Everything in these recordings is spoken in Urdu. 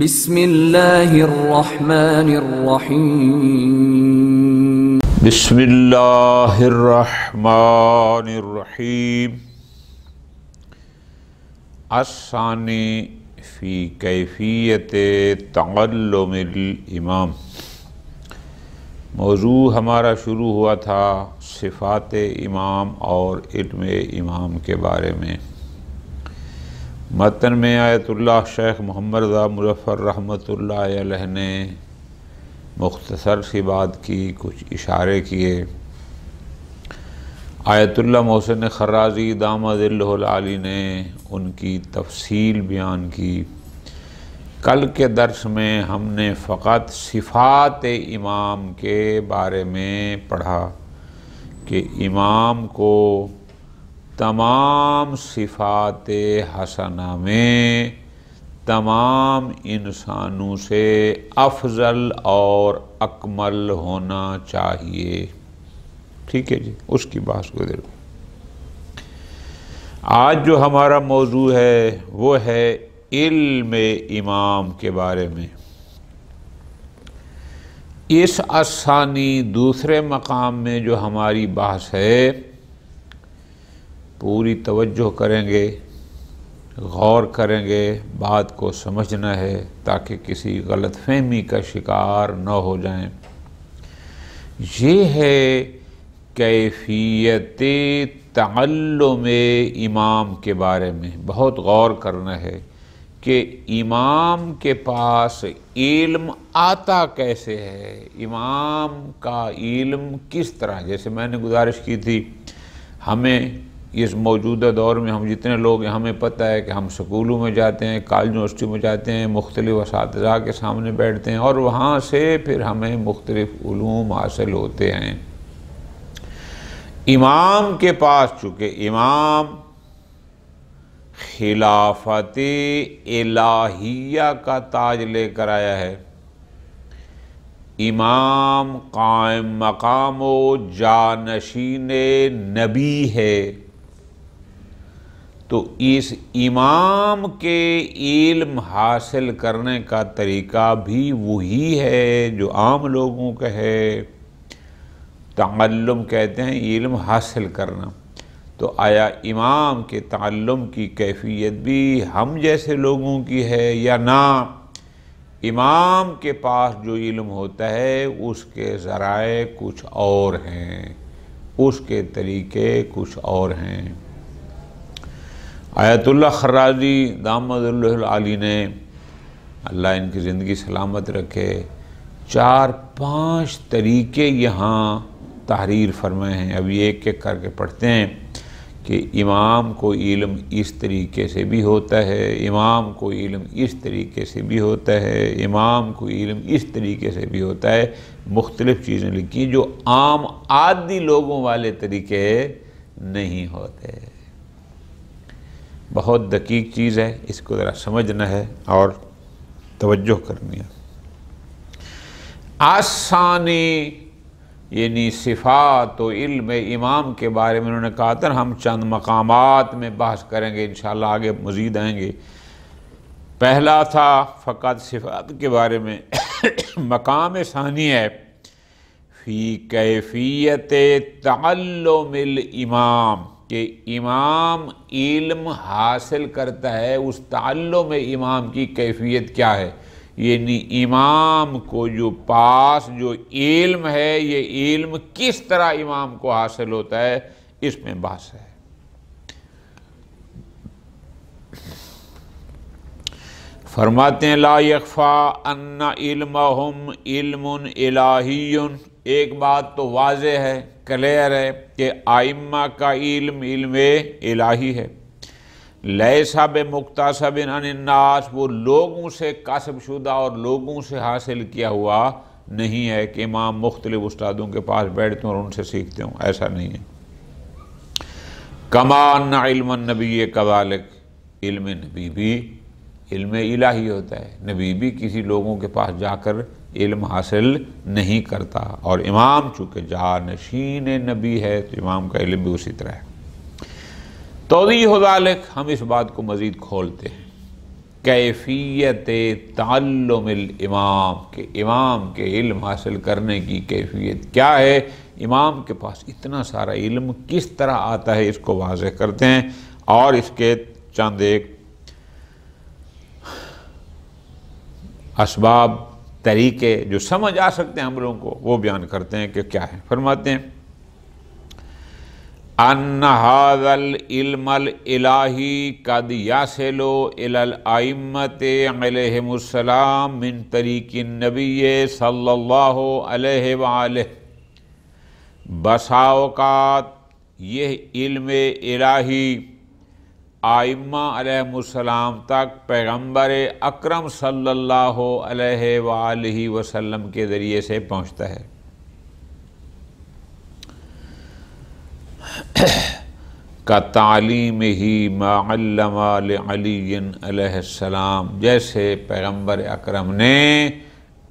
بسم اللہ الرحمن الرحیم بسم اللہ الرحمن الرحیم الثانی فی کیفیت تعلم الامام۔ موضوع ہمارا شروع ہوا تھا صفات امام اور علم امام کے بارے میں۔ متن میں آیت اللہ شیخ محمد رضا مظفر رحمۃ اللہ علیہ نے مختصر سی بات کی، کچھ اشارے کیے۔ آیت اللہ محسن خرازی دامہ ظلہ العالی نے ان کی تفصیل بیان کی۔ کل کے درس میں ہم نے فقط صفات امام کے بارے میں پڑھا کہ امام کو تمام صفات حسنہ میں تمام انسانوں سے افضل اور اکمل ہونا چاہیے۔ ٹھیک ہے جی، اس کی بات گزر گئی۔ آج جو ہمارا موضوع ہے وہ ہے علم امام کے بارے میں۔ اس الثانی دوسرے مقام میں جو ہماری بحث ہے، پوری توجہ کریں گے، غور کریں گے، بات کو سمجھنا ہے تاکہ کسی غلط فہمی کا شکار نہ ہو جائیں۔ یہ ہے کیفیت تعلم امام کے بارے میں بہت غور کرنا ہے کہ امام کے پاس علم آتا کیسے ہے، امام کا علم کس طرح۔ جیسے میں نے گزارش کی تھی، ہمیں اس موجودہ دور میں ہم جتنے لوگ ہیں ہمیں پتہ ہے کہ ہم سکولوں میں جاتے ہیں، کالج یونیورسٹی میں جاتے ہیں، مختلف اساتذہ کے سامنے بیٹھتے ہیں اور وہاں سے پھر ہمیں مختلف علوم حاصل ہوتے ہیں۔ امام کے پاس چونکہ امام خلافت الہیہ کا تاج لے کر آیا ہے، امام قائم مقام و جانشین نبی ہے، تو اس امام کے علم حاصل کرنے کا طریقہ بھی وہی ہے جو عام لوگوں کا ہے۔ تعلم کہتے ہیں علم حاصل کرنا، تو آیا امام کے تعلم کی کیفیت بھی ہم جیسے لوگوں کی ہے یا نہ؟ امام کے پاس جو علم ہوتا ہے اس کے ذرائع کچھ اور ہیں، اس کے طریقے کچھ اور ہیں۔ آیت اللہ خرازی دامہ ظلہ العالی نے، اللہ ان کی زندگی سلامت رکھے، 4-5 طریقے یہاں تحریر فرمائے ہیں۔ ابھی ایک ایک کر کے پڑھتے ہیں کہ امام کو علم اس طریقے سے بھی ہوتا ہے، امام کو علم اس طریقے سے بھی ہوتا ہے، امام کو علم اس طریقے سے بھی ہوتا ہے۔ مختلف چیزیں لکھی جو عام عادی لوگوں والے طریقے نہیں ہوتے۔ بہت دقیق چیز ہے، اس کو ذرا سمجھنا ہے اور توجہ کرنی ہے۔ الثانی یعنی صفات و علم امام کے بارے میں انہوں نے کہا تھا، ہم چند مقامات میں بحث کریں گے، انشاءاللہ آگے مزید آئیں گے۔ پہلا تھا فقط صفات کے بارے میں۔ مقام ثانی ہے فی کیفیت تعلم الامام، کہ امام علم حاصل کرتا ہے، اس تعلم امام کی کیفیت کیا ہے، یعنی امام کو جو پاس جو علم ہے یہ علم کس طرح امام کو حاصل ہوتا ہے، اس میں بحث ہے۔ فرماتے ہیں لا یخفی ان علمہم علم الہی۔ ایک بات تو واضح ہے، کلیئر ہے کہ ائمہ کا علم علم الہی ہے۔ لیس بمکتسب عن الناس، وہ لوگوں سے کسب شدہ اور لوگوں سے حاصل کیا ہوا نہیں ہے کہ امام مختلف استادوں کے پاس بیٹھتے ہوں اور ان سے سیکھتے ہوں، ایسا نہیں ہے۔ کما ان علم النبی کذالک، علم نبی بھی علم الہی ہوتا ہے، نبی بھی کسی لوگوں کے پاس جا کر علم حاصل نہیں کرتا، اور امام چونکہ جانشین نبی ہے تو امام کا علم بھی اسی طرح ہے۔ توضیح ذالک، ہم اس بات کو مزید کھولتے ہیں۔ کیفیت تعلم الامام، کہ امام کے علم حاصل کرنے کی کیفیت کیا ہے، امام کے پاس اتنا سارا علم کس طرح آتا ہے، اس کو واضح کرتے ہیں اور اس کے چند ایک اسباب طریقے جو سمجھ آ سکتے ہیں ہم لوگوں کو وہ بیان کرتے ہیں کہ کیا ہے۔ فرماتے ہیں ان ھذا العلم الالہی قد یصل الی الائمۃ علیہم السلام من طریق النبی صلی اللہ علیہ وآلہ، بسا اوقات یہ علم الہی آئمہ علیہم السلام تک پیغمبر اکرم صلی اللہ علیہ وآلہ وسلم کے ذریعے سے پہنچتا ہے۔ کا تعلیم ہی ما علم لعلی علیہ السلام، جیسے پیغمبر اکرم نے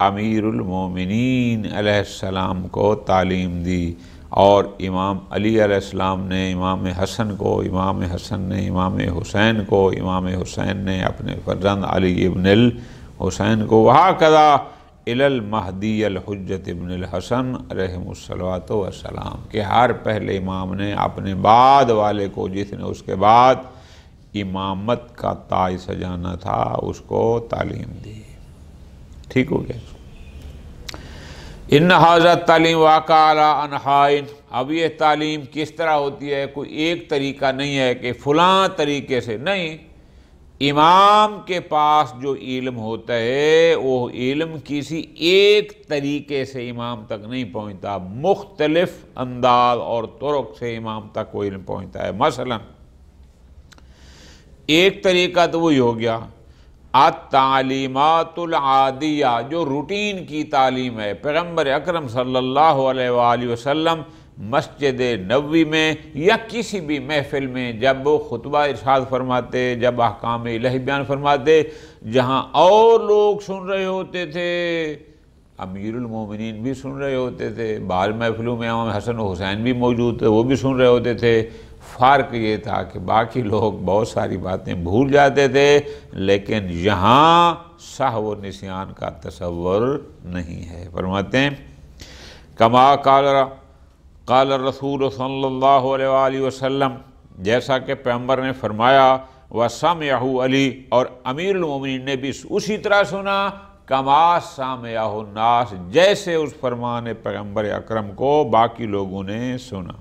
امیر المومنین علیہ السلام کو تعلیم دی، اور امام علی علیہ السلام نے امام حسن کو، امام حسن نے امام حسین کو، امام حسین نے اپنے فرزند علی ابن الحسین کو، وہکذا الی المہدی الحجۃ ابن الحسن علیہم الصلوۃ والسلام، کہ ہر پہلے امام نے اپنے بعد والے کو، جس نے اس کے بعد امامت کا تاج سجانا تھا، اس کو تعلیم دی۔ ٹھیک ہو گیا۔ ان ھذا تعلیم واقع علی انحاء، اب یہ تعلیم کس طرح ہوتی ہے، کوئی ایک طریقہ نہیں ہے کہ فلاں طریقے سے، نہیں، امام کے پاس جو علم ہوتا ہے وہ علم کسی ایک طریقے سے امام تک نہیں پہنچتا، مختلف انداز اور طرق سے امام تک وہ علم پہنچتا ہے۔ مثلا ایک طریقہ تو وہی ہو گیا التعلیمات العادیہ، جو روٹین کی تعلیم ہے۔ پیغمبر اکرم صلی اللہ علیہ وآلہ وسلم مسجد نبوی میں یا کسی بھی محفل میں جب وہ خطبہ ارشاد فرماتے، جب احکام الہی بیان فرماتے، جہاں اور لوگ سن رہے ہوتے تھے، امیر المومنین بھی سن رہے ہوتے تھے، بعض محفلوں میں امام حسن و حسین بھی موجود تھے، وہ بھی سن رہے ہوتے تھے۔ فرق یہ تھا کہ باقی لوگ بہت ساری باتیں بھول جاتے تھے، لیکن یہاں سہو و نسیان کا تصور نہیں ہے۔ فرماتے ہیں کما قال الرسول صلی اللہ علیہ وآلہ وسلم، جیسا کہ پیغمبر نے فرمایا، وَسَمِعَهُ علی، اور امیر المومنین نے بھی اسی طرح سنا، کما سَمِعَهُ الناس، جیسے اس فرمان پیغمبر اکرم کو باقی لوگوں نے سنا۔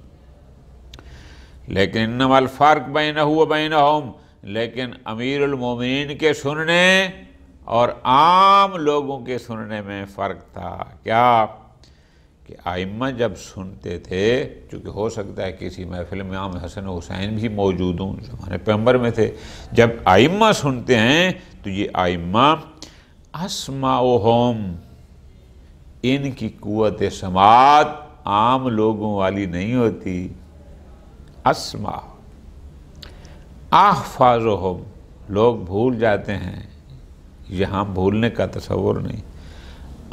لیکن انما الفرق بینہ و بینہم، لیکن امیر المومنین کے سننے اور عام لوگوں کے سننے میں فرق تھا۔ کیا کہ ائمہ جب سنتے تھے، چونکہ ہو سکتا ہے کسی محفل میں امام حسن و حسین بھی موجود ہوں، زمانے پیغمبر میں تھے، جب ائمہ سنتے ہیں تو یہ ائمہ اسمعہم، ان کی قوت سماعت عام لوگوں والی نہیں ہوتی۔ اسمع احفظہم، لوگ بھول جاتے ہیں، یہاں بھولنے کا تصور نہیں۔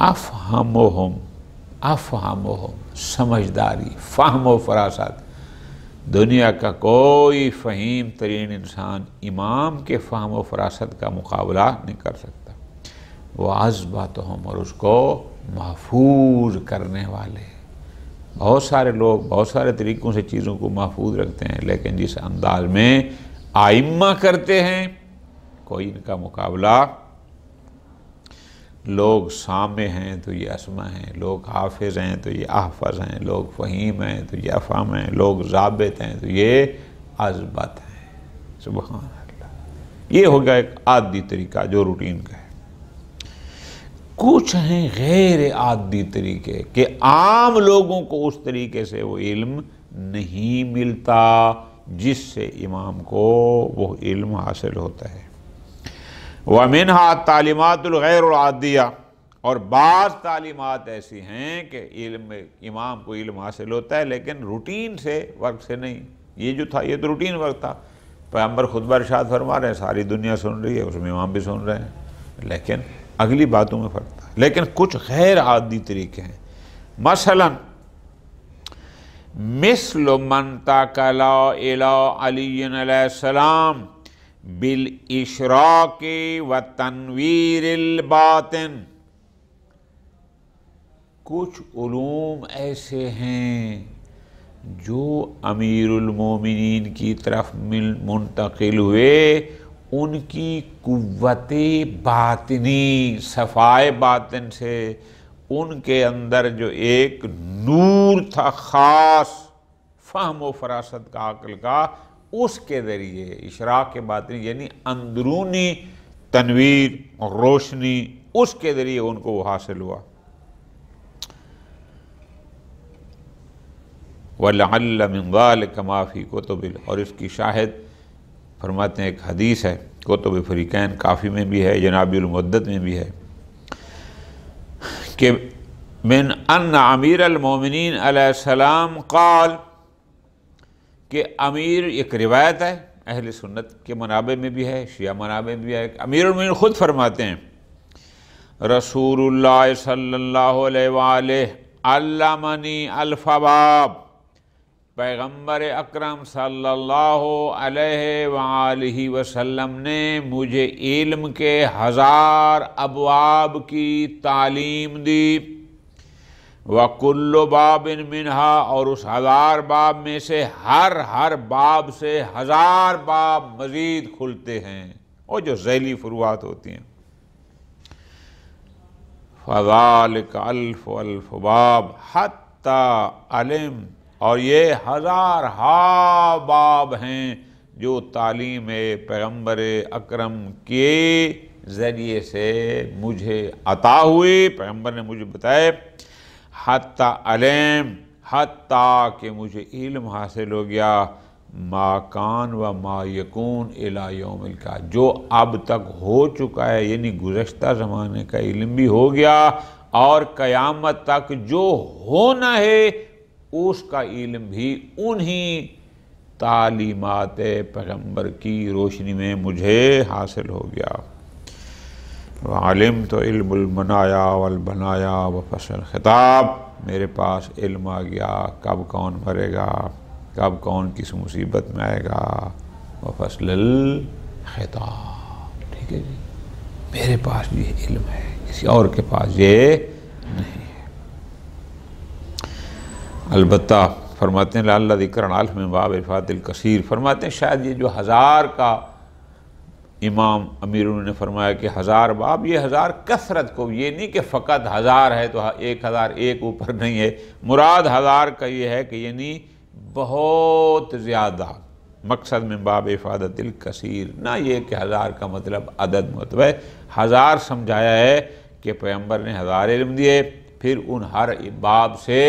افہمہم، افہمہم، سمجھداری، فہم و فراست، دنیا کا کوئی فہیم ترین انسان امام کے فہم و فراست کا مقابلہ نہیں کر سکتا۔ وہ اضبطہم، اور اس کو محفوظ کرنے والے۔ بہت سارے لوگ بہت سارے طریقوں سے چیزوں کو محفوظ رکھتے ہیں، لیکن جس انداز میں ائمہ کرتے ہیں کوئی ان کا مقابلہ۔ لوگ سامع ہیں تو یہ اسمع ہیں، لوگ حافظ ہیں تو یہ احفظ ہیں، لوگ فہیم ہیں تو یہ افہم ہیں، لوگ ضابط ہیں تو یہ اضبط ہیں۔ سبحان اللہ، یہ ہو گیا ایک عادی طریقہ جو روٹین کا ہے۔ کچھ ہیں غیر عادی طریقے کہ عام لوگوں کو اس طریقے سے وہ علم نہیں ملتا جس سے امام کو وہ علم حاصل ہوتا ہے۔ وَمِنْهَا تعلیمات الغیر العادیہ، اور بعض تعلیمات ایسی ہیں کہ علم امام کو علم حاصل ہوتا ہے لیکن روٹین سے ورک سے نہیں۔ یہ جو تھا یہ تو روٹین ورک تھا، پیغمبر خطبہ ارشاد فرما رہے ہیں، ساری دنیا سن رہی ہے، اس میں امام بھی سن رہے ہیں، لیکن اگلی باتوں میں فرق تھا۔ لیکن کچھ غیر عادی طریقے ہیں، مثلا مثل من تکلا الی علی علیہ السلام، بالاشراق و تنویر الباطن، کچھ علوم ایسے ہیں جو امیر المومنین کی طرف منتقل ہوئے، ان کی قوت باطنی، صفائے باطن سے ان کے اندر جو ایک نور تھا خاص فہم و فراست کا، عقل کا، اس کے ذریعے اشراق باطنی یعنی اندرونی تنویر اور روشنی، اس کے ذریعے ان کو وہ حاصل ہوا۔ وَلَعَلَّ مِنْ ذَلِكَ مَا فِي كُتُبِ، اور اس کی شاہد فرماتے ہیں ایک حدیث ہے کتب فریقین کافی میں بھی ہے، جناب المدت میں بھی ہے، کہ من ان امیر المومنین علیہ السلام قال، کہ امیر، ایک روایت ہے اہل سنت کے منابع میں بھی ہے، شیعہ منابع میں بھی ہے، امیر المومنین خود فرماتے ہیں رسول اللہ صلی اللہ علیہ وآلہ علمنی الفباب، پیغمبر اکرم صلی اللہ علیہ وآلہ وسلم نے مجھے علم کے 1000 ابواب کی تعلیم دی، وَكُلُّ بَابٍ مِّنْهَا، اور اس 1000 باب میں سے ہر باب سے 1000 باب مزید کھلتے ہیں، اور جو ذیلی فروعات ہوتی ہیں۔ فَذَلِكَ أَلْفُ باب حَتَّى علم، اور یہ 1000 باب ہیں جو تعلیم پیغمبر اکرم کے ذریعے سے مجھے عطا ہوئی، پیغمبر نے مجھے بتائے، حتی علم، حتیٰ کہ مجھے علم حاصل ہو گیا، ما کان و ما یکون الی یوم القیامہ، جو اب تک ہو چکا ہے یعنی گزشتہ زمانے کا علم بھی ہو گیا، اور قیامت تک جو ہونا ہے اس کا علم بھی انہی تعلیمات پیغمبر کی روشنی میں مجھے حاصل ہو گیا۔ وعلمت علم المنایا والبنایا وفصل الخطاب، میرے پاس علم آ گیا کب کون مرے گا، کب کون کس مصیبت میں آئے گا، وفصل الخطاب، ٹھیک ہے جی، میرے پاس یہ علم ہے، کسی اور کے پاس یہ نہیں ہے۔ البتہ فرماتے ہیں لعل ذکرن الف من باب الفات الکثیر، فرماتے ہیں شاید یہ جو 1000 کا امام امیر نے فرمایا کہ 1000 باب، یہ 1000 کثرت کو، یہ نہیں کہ فقط 1000 ہے تو 1000 ایک اوپر نہیں ہے، مراد 1000 کا یہ ہے کہ یعنی بہت زیادہ، مقصد من باب افادت الکثیر، نہ یہ کہ 1000 کا مطلب عدد مطلب 1000 سمجھایا ہے کہ پیغمبر نے 1000 علم دیے، پھر ان ہر باب سے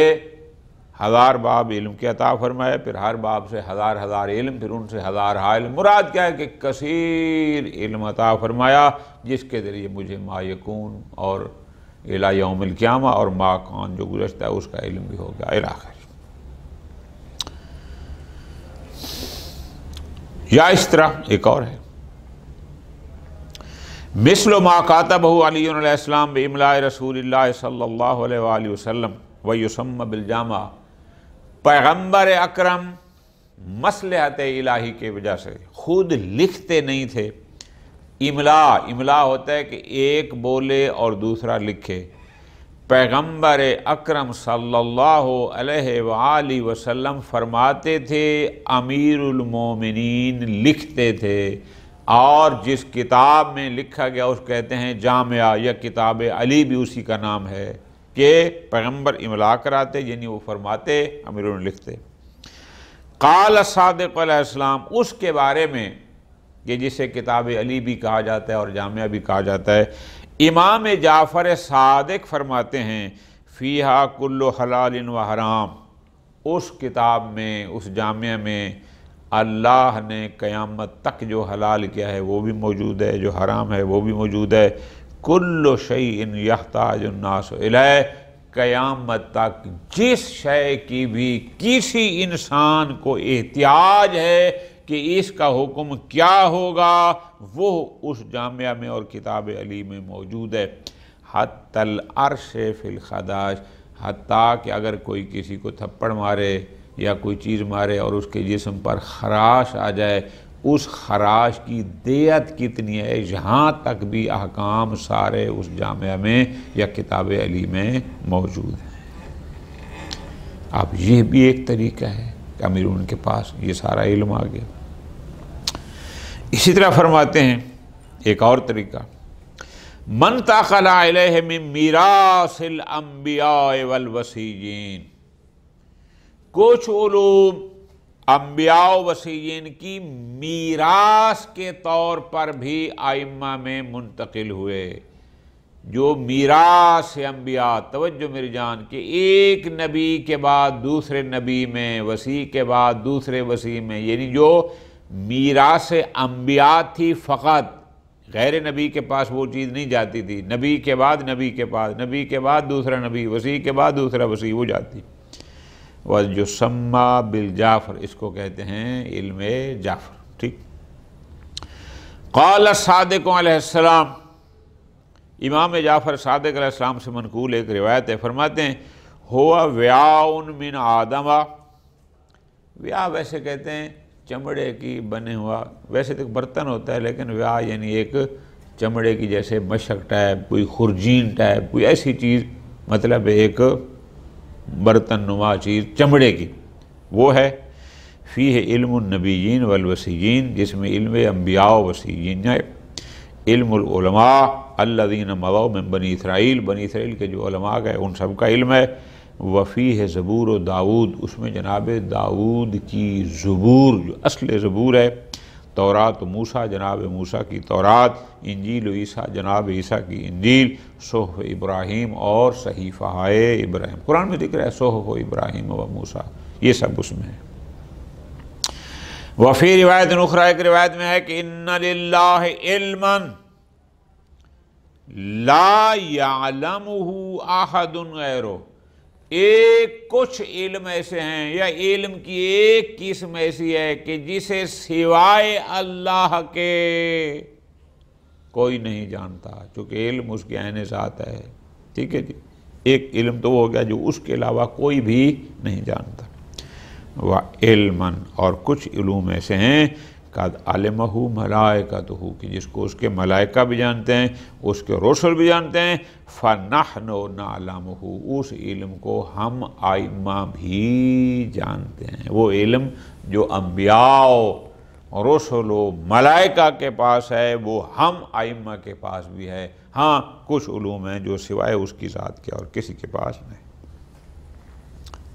1000 باب علم کی عطا فرمائے، پھر ہر باب سے 1000 علم، پھر ان سے 1000 علم، مراد کیا ہے کہ کثیر علم عطا فرمایا، جس کے ذریعے مجھے ما یکون اور الی یوم القیامہ اور ما کان جو گزشتہ ہے اس کا علم بھی ہو گیا، الی آخر۔ یا اس طرح ایک اور ہے، مثل ما کاتبہ علی علیہ السلام باملاء رسول اللہ صلی اللہ علیہ وآلہ وسلم ویسمى بالجامع، پیغمبر اکرم مصلحت الہی کے وجہ سے خود لکھتے نہیں تھے، املا ہوتا ہے کہ ایک بولے اور دوسرا لکھے، پیغمبر اکرم صلی اللہ علیہ وآلہ وسلم فرماتے تھے امیر المومنین لکھتے تھے، اور جس کتاب میں لکھا گیا اس کہتے ہیں جامعہ، یا کتاب علی بھی اسی کا نام ہے، کہ پیغمبر املا کراتے یعنی وہ فرماتے، امیروں نے لکھتے۔ قال صادق علیہ السلام، اس کے بارے میں کہ جسے کتاب علی بھی کہا جاتا ہے اور جامعہ بھی کہا جاتا ہے، امام جعفر صادق فرماتے ہیں فیہا کل حلال و حرام، اس کتاب میں، اس جامعہ میں اللہ نے قیامت تک جو حلال کیا ہے وہ بھی موجود ہے، جو حرام ہے وہ بھی موجود ہے، کل شیء یحتاج الناس الیہ، قیامت تک جس شے کی بھی کسی انسان کو احتیاج ہے کہ اس کا حکم کیا ہوگا، وہ اس جامعہ میں اور کتاب علی میں موجود ہے، حتی العرش فی الخداش، حتیٰ کہ اگر کوئی کسی کو تھپڑ مارے یا کوئی چیز مارے اور اس کے جسم پر خراش آ جائے، اس خراج کی دیت کتنی ہے، یہاں تک بھی احکام سارے اس جامعہ میں یا کتاب علی میں موجود ہیں۔ اب یہ بھی ایک طریقہ ہے کہ امیرون کے پاس یہ سارا علم آ گیا۔ اسی طرح فرماتے ہیں ایک اور طریقہ، من تاخل علیہ من میراث الانبیاء والوصیین، کچھ علوم انبیاء و وصیین کی میراث کے طور پر بھی ائمہ میں منتقل ہوئے۔ جو میراث انبیاء، توجہ میری جان، کہ ایک نبی کے بعد دوسرے نبی میں، وصی کے بعد دوسرے وصی میں، یعنی جو میراث انبیاء تھی فقط، غیر نبی کے پاس وہ چیز نہیں جاتی تھی، نبی کے بعد نبی کے پاس، نبی کے بعد دوسرا نبی، وصی کے بعد دوسرا وصی، وہ جاتی۔ وَالْجُسَمَّى بِالْجَعْفَرِ، اس کو کہتے ہیں علم جعفر، ٹھیک۔ قال صادق علیہ السلام، امام جعفر صادق علیہ السلام سے منقول ایک روایت ہے، فرماتے ہیں ہوا وعاء من آدم، وعاء ویسے کہتے ہیں چمڑے کی بنے ہوا، ویسے تو برتن ہوتا ہے لیکن وعاء یعنی ایک چمڑے کی جیسے مشک ٹائپ، کوئی خرجین ٹائپ، کوئی ایسی چیز، مطلب ایک برتن نما چیز چمڑے کی، وہ ہے فیہ علم النبیین والوصیین، جس میں علم انبیاء و وصیین ہے، علم العلماء الذین مضوا من بنی اسرائیل، بنی اسرائیل کے جو علماء گئے ان سب کا علم ہے، وفیہ زبور و داود، اس میں جناب داود کی زبور جو اصل زبور ہے، تورات و موسیٰ، جناب موسیٰ کی تورات، انجیل و عیسیٰ، جناب عیسیٰ کی انجیل، صحف ابراہیم اور صحیفہ ابراہیم، قرآن میں ذکر ہے صحف ابراہیم و موسیٰ، یہ سب اس میں ہے۔ وفی روایت اخری، ایک روایت میں ہے کہ ان للہ علما لا يعلمه احد غیرہ، ایک کچھ علم ایسے ہیں یا علم کی ایک قسم ایسی ہے کہ جسے سوائے اللہ کے کوئی نہیں جانتا، چونکہ علم اس کے عین ذات ہے، ٹھیک ہے جی۔ ایک علم تو وہ ہو گیا جو اس کے علاوہ کوئی بھی نہیں جانتا۔ وعلما، اور کچھ علوم ایسے ہیں قد علمہ ملائکتہ، کہ جس کو اس کے ملائکہ بھی جانتے ہیں، اس کے رسل بھی جانتے ہیں، فنحن نعلمہ، اس علم کو ہم ائمہ بھی جانتے ہیں۔ وہ علم جو انبیاء رسل و ملائکہ کے پاس ہے وہ ہم ائمہ کے پاس بھی ہے۔ ہاں کچھ علوم ہیں جو سوائے اس کی ذات کے اور کسی کے پاس نہیں۔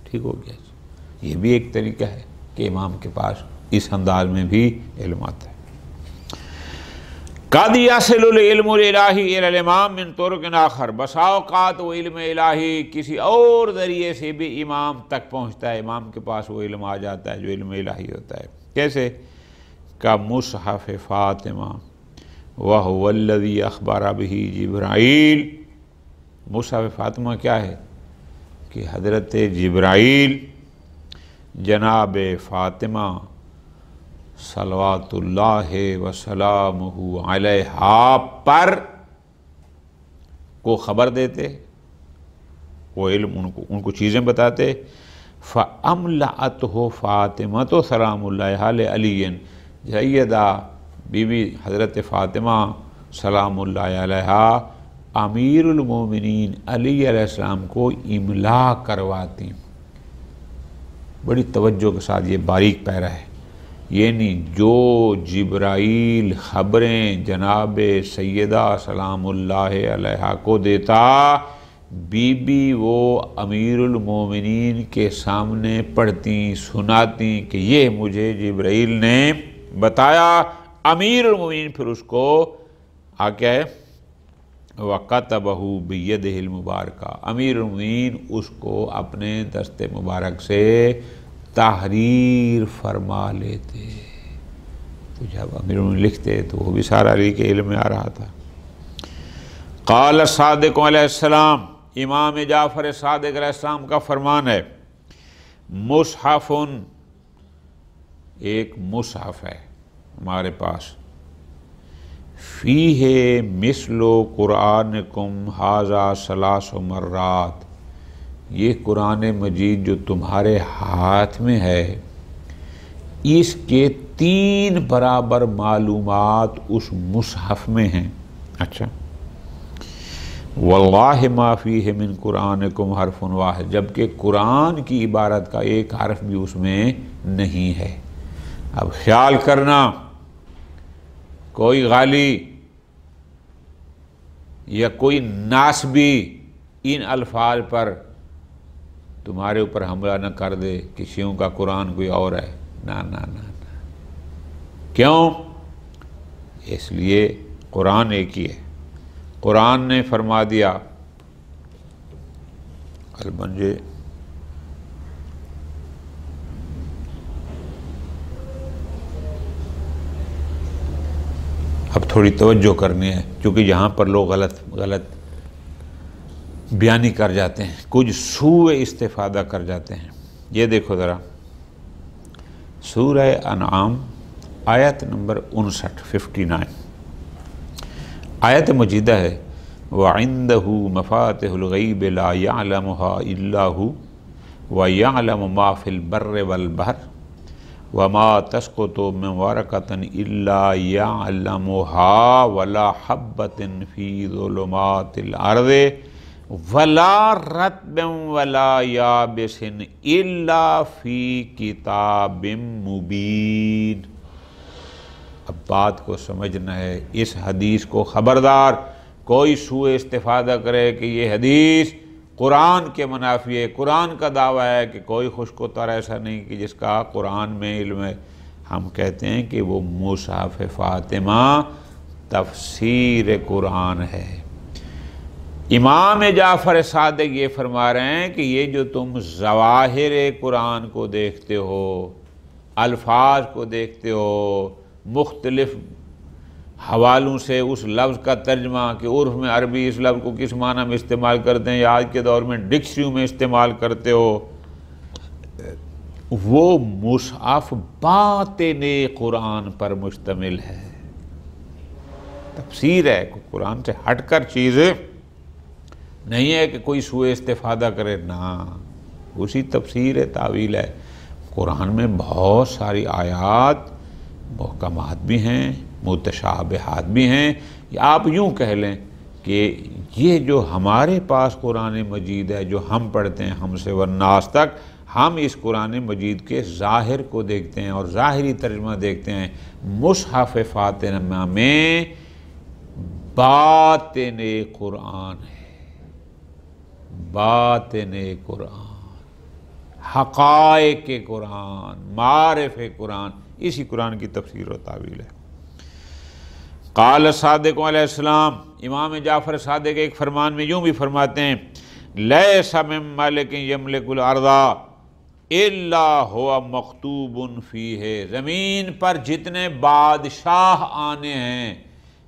ٹھیک ہو گیا، یہ بھی ایک طریقہ ہے کہ امام کے پاس اس انداز میں بھی علم آتا ہے۔ قد یصل العلم الالہی الی الامام من طرق آخر، بسا اوقات وہ علم الہی کسی اور ذریعے سے بھی امام تک پہنچتا ہے، امام کے پاس وہ علم آ جاتا ہے جو علم الہی ہوتا ہے۔ کیسے؟ کا مصحف فاطمہ وہو الذی اخبر بہ جبرائیل، مصحف فاطمہ کیا ہے کہ حضرت جبرائیل جناب فاطمہ صلوات اللہ وسلامہ علیہا پر کو خبر دیتے، وہ علم ان کو چیزیں بتاتے، فَأَمْلَأَتْهُ فَاطِمَةُ سلام اللہ علیہ، سیدہ بی بی حضرت فاطمہ سلام اللہ علیہا امیر المومنین علی علیہ السلام کو املا کرواتی۔ بڑی توجہ کے ساتھ یہ باریک پیرا ہے، یعنی جو جبرائیل خبریں جناب سیدہ سلام اللہ علیہا کو دیتا، بی بی وہ امیر المومنین کے سامنے پڑھتی سناتی کہ یہ مجھے جبرائیل نے بتایا۔ امیر المومنین پھر اس کو کیا ہے وَقَتَبَهُ بِيَدِهِ الْمُبَارَكَةِ، امیر المومنین اس کو اپنے دست مبارک سے تحریر فرما لیتے، تو جب امیر المومنین لکھتے تو وہ بھی سارا علی کے علم میں آ رہا تھا۔ قال صادق علیہ السلام، امام جعفر صادق علیہ السلام کا فرمان ہے، مصحف، ایک مصحف ہے ہمارے پاس، فیہ مثل قرآنکم ھذا ثلاث مرات، یہ قرآن مجید جو تمہارے ہاتھ میں ہے اس کے 3 برابر معلومات اس مصحف میں ہیں۔ اچھا، واللہ ما فیہ من قرآنکم حرف واحد، جبکہ قرآن کی عبارت کا ایک حرف بھی اس میں نہیں ہے۔ اب خیال کرنا، کوئی غالی یا کوئی ناسبی ان الفاظ پر تمہارے اوپر حملہ نہ کر دے کہ شیعوں کا قرآن کوئی اور ہے۔ نہ نہ نہ، کیوں؟ اس لیے قرآن ایک ہی ہے۔ قرآن نے فرما دیا، البنجے اب تھوڑی توجہ کرنی ہے، کیونکہ یہاں پر لوگ غلط بیانی کر جاتے ہیں، کچھ سوء استفادہ کر جاتے ہیں۔ یہ دیکھو ذرا، سورہ انعام آیت نمبر 59 آیت مجیدہ ہے، وَعِندَهُ مَفَاتِحُ الْغَيْبِ لَا يَعْلَمُهَا إِلَّا هُوَ وَيَعْلَمُ مَا فِي الْبَرِّ وَالْبَحْرِ وَمَا تَسْقُطُ مِنْ وَرَقَةٍ إِلَّا يَعْلَمُهَا وَلَا حَبَّةٍ فِي ظُلُمَاتِ الْأَرْضِ وَلَا رَطْبٍ وَلَا يَابِسٍ إِلَّا فِي كِتَابٍ مُبِينٍ۔ اب بات کو سمجھنا ہے، اس حدیث کو خبردار کوئی سوء استفادہ کرے کہ یہ حدیث قرآن کے منافی ہے، قرآن کا دعویٰ ہے کہ کوئی خشک و تر ایسا نہیں کہ جس کا قرآن میں علم ہے۔ ہم کہتے ہیں کہ وہ مصحف فاطمہ تفسیر قرآن ہے۔ امام جعفر صادق یہ فرما رہے ہیں کہ یہ جو تم ظواہر قرآن کو دیکھتے ہو، الفاظ کو دیکھتے ہو، مختلف حوالوں سے اس لفظ کا ترجمہ کہ عرف میں عربی اس لفظ کو کس معنی میں استعمال کرتے ہیں یا آج کے دور میں ڈکشنریوں میں استعمال کرتے ہو، وہ مصحف باطن قرآن پر مشتمل ہے، تفسیر ہے، قرآن سے ہٹ کر چیزیں نہیں ہے کہ کوئی سوء استفادہ کرے، نہ، اسی تفسیر تعویل ہے۔ قرآن میں بہت ساری آیات محکمات بھی ہیں، متشابہات بھی ہیں، یا آپ یوں کہہ لیں کہ یہ جو ہمارے پاس قرآن مجید ہے، جو ہم پڑھتے ہیں ہم سے والناس تک، ہم اس قرآن مجید کے ظاہر کو دیکھتے ہیں اور ظاہری ترجمہ دیکھتے ہیں۔ مصحف فاطمہ میں باطن قرآن ہے، باطن قرآن، حقائق قرآن، معارف قرآن، اسی قرآن کی تفسیر و تعویل ہے۔ قال صادق علیہ السلام، امام جعفر صادق ایک فرمان میں یوں بھی فرماتے ہیں، لیس من ملک یملک الارض الا هو مکتوب فیہ، زمین پر جتنے بادشاہ آنے ہیں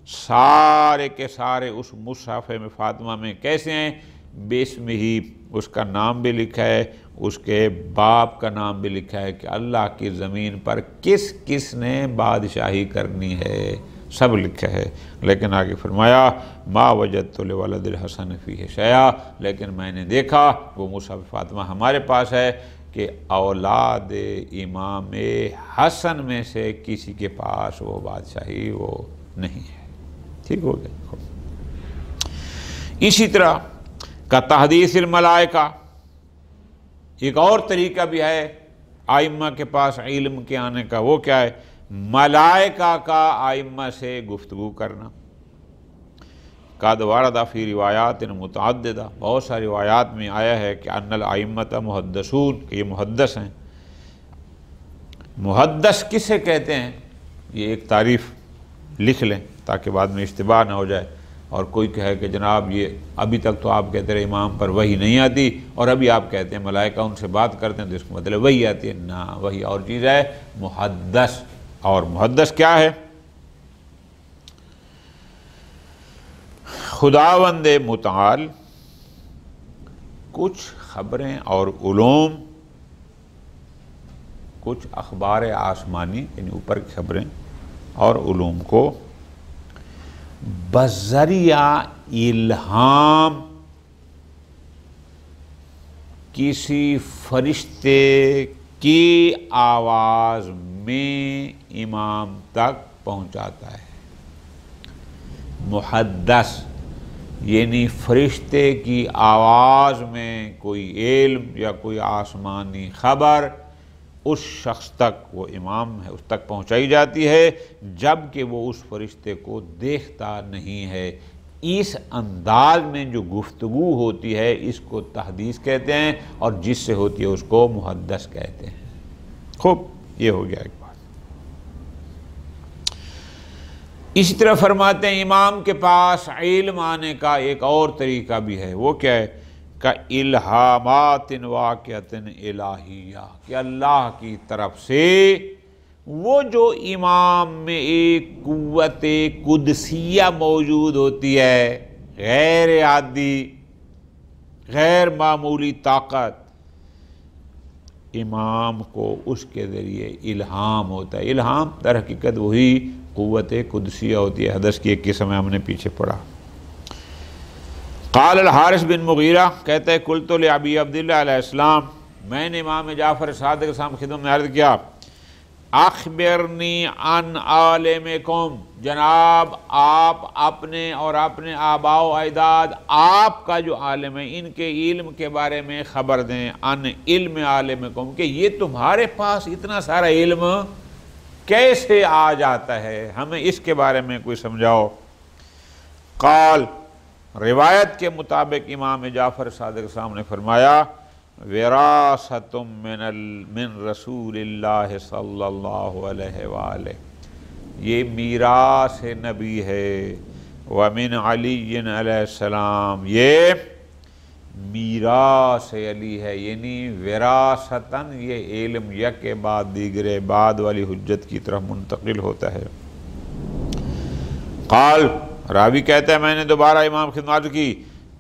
سارے کے سارے اس مصحف میں فاطمہ میں کیسے ہیں؟ بسم ہی، اس کا نام بھی لکھا ہے، اس کے باپ کا نام بھی لکھا ہے کہ اللہ کی زمین پر کس کس نے بادشاہی کرنی ہے، سب لکھا ہے۔ لیکن آگے فرمایا ما وجدت لولد الحسن فیہ شیئا، لیکن میں نے دیکھا وہ مصحف فاطمہ ہمارے پاس ہے کہ اولاد امام حسن میں سے کسی کے پاس وہ بادشاہی وہ نہیں ہے۔ ٹھیک ہو گیا۔ اسی طرح کا تحدیث الملائکہ، ایک اور طریقہ بھی ہے ائمہ کے پاس علم کے آنے کا، وہ کیا ہے؟ ملائکہ کا ائمہ سے گفتگو کرنا۔ قد ورد فی روایات متعددہ، بہت ساری روایات میں آیا ہے کہ ان الائمۃ محدثون، کہ یہ محدث ہیں۔ محدث کسے کہتے ہیں؟ یہ ایک تعریف لکھ لیں تاکہ بعد میں اشتباہ نہ ہو جائے اور کوئی کہے کہ جناب یہ ابھی تک تو آپ کہتے رہے امام پر وحی نہیں آتی اور ابھی آپ کہتے ہیں ملائکہ ان سے بات کرتے ہیں تو اس کا مطلب وحی آتی ہے۔ نہ، وحی اور چیز ہے، محدث۔ اور محدث کیا ہے؟ خداوند متعال کچھ خبریں اور علوم، کچھ اخبار آسمانی یعنی اوپر کی خبریں اور علوم کو بذریعہ الہام کسی فرشتے کی آواز میں امام تک پہنچاتا ہے۔ محدث یعنی فرشتے کی آواز میں کوئی علم یا کوئی آسمانی خبر اس شخص تک، وہ امام ہے، اس تک پہنچائی جاتی ہے جبکہ وہ اس فرشتے کو دیکھتا نہیں ہے۔ اس انداز میں جو گفتگو ہوتی ہے اس کو تحدیث کہتے ہیں، اور جس سے ہوتی ہے اس کو محدث کہتے ہیں۔ خوب، یہ ہو گیا ایک بات۔ اسی طرح فرماتے ہیں امام کے پاس علم آنے کا ایک اور طریقہ بھی ہے، وہ کیا ہے؟ الہامات واقعۃ الہیہ، کہ اللہ کی طرف سے وہ جو امام میں ایک قوت قدسیہ موجود ہوتی ہے، غیر عادی، غیر معمولی طاقت، امام کو اس کے ذریعے الہام ہوتا ہے۔ الہام در حقیقت وہی قوت قدسیہ ہوتی ہے، حدث کی ایک قسم ہے، ہم نے پیچھے پڑھا۔ قال الحارث بن مغیرہ کہتا ہے قلت لابی عبداللہ علیہ السلام، میں نے امام جعفر صادق کے سامنے خدمت میں عرض کیا، اخبرنی عن عالمکم، جناب آپ اپنے اور اپنے آباء و اجداد آپ کا جو عالم ہے ان کے علم کے بارے میں خبر دیں، عن علم عالمکم، کہ یہ تمہارے پاس اتنا سارا علم کیسے آ جاتا ہے، ہمیں اس کے بارے میں کوئی سمجھاؤ۔ قال، روایت کے مطابق امام جعفر صادق صاحب نے فرمایا، وراثۃ من رسول اللہ صلی اللہ علیہ وآلہ، یہ میراث نبی ہے، ومن علی علیہ السلام، یہ میراث علی ہے، یعنی وراثتاً یہ علم یک کے بعد دیگرے بعد والی حجت کی طرف منتقل ہوتا ہے۔ قال، راوی کہتا ہے میں نے دوبارہ امام خدمت کی،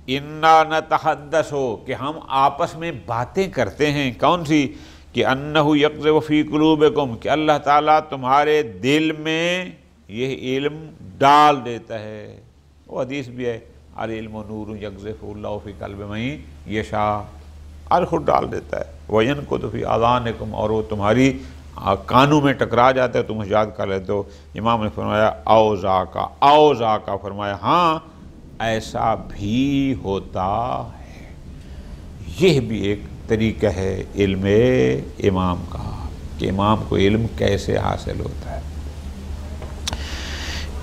انا نتحدث، کہ ہم آپس میں باتیں کرتے ہیں، کون سی؟ کہ انہ یقذف فی قلوبکم، کہ اللہ تعالیٰ تمہارے دل میں یہ علم ڈال دیتا ہے۔ وہ حدیث بھی ہے، العلم نور یقذف اللہ فی قلب من یشاء، اور خود ڈال دیتا ہے۔ وینکت فی اذانکم، اور وہ تمہاری کانوں میں ٹکرا جاتا ہے، تم یاد کر لیتے ہو۔ امام نے فرمایا اوزا کا فرمایا ہاں ایسا بھی ہوتا ہے۔ یہ بھی ایک طریقہ ہے علم امام کا، کہ امام کو علم کیسے حاصل ہوتا ہے۔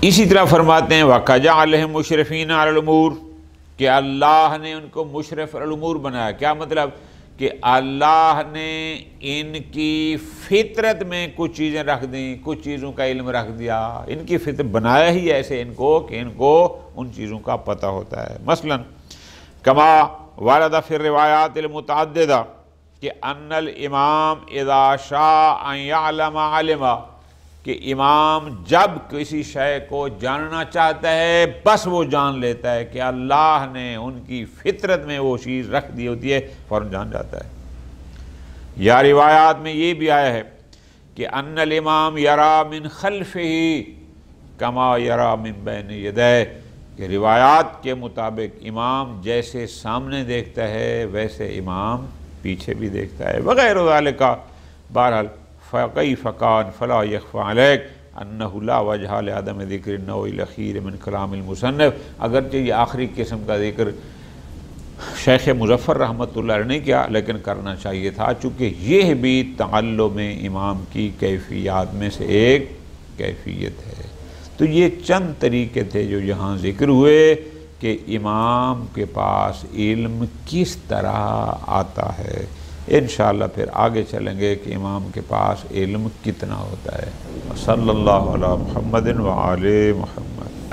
اسی طرح فرماتے ہیں وَقَجَعَلَهُمْ مُشْرِفِينَ عَلَى الْأُمُورِ، کہ اللہ نے ان کو مشرف الامور بنایا۔ کیا مطلب؟ کہ اللہ نے ان کی فطرت میں کچھ چیزیں رکھ دیں، کچھ چیزوں کا علم رکھ دیا، ان کی فطرت بنایا ہی ایسے ان کو کہ ان کو ان چیزوں کا پتہ ہوتا ہے۔ مثلا کما ورد فی الروایات المتعددہ، کہ ان الامام اذا شاء ان یعلم علم، کہ امام جب کسی شے کو جاننا چاہتا ہے بس وہ جان لیتا ہے، کہ اللہ نے ان کی فطرت میں وہ چیز رکھ دی ہوتی ہے، فوراً جان جاتا ہے۔ یا روایات میں یہ بھی آیا ہے کہ ان الامام یرا من خلفہ کما یرا من بین یدیہ، کہ روایات کے مطابق امام جیسے سامنے دیکھتا ہے ویسے امام پیچھے بھی دیکھتا ہے، وغیرہ ذالک۔ بہرحال فَكَيْفَ كَانَ فَلَا يَخْفَى عَلَيْكَ أَنَّهُ لَا وَجْهَ لِعَدَمِ ذِكْرِ النَّوْعِ الْأَخِيرِ مِنْ كَلَامِ الْمُصَنِّف، اگرچہ یہ آخری قسم کا ذکر شیخ مظفر رحمۃ اللہ علیہ نے کیا، لیکن کرنا چاہیے تھا، چونکہ یہ بھی تعلم امام کی کیفیات میں سے ایک کیفیت ہے۔ تو یہ چند طریقے تھے جو یہاں ذکر ہوئے کہ امام کے پاس علم کس طرح آتا ہے۔ انشاءاللہ پھر آگے چلیں گے کہ امام کے پاس علم کتنا ہوتا ہے۔ صلی اللہ علی محمد و آل محمد۔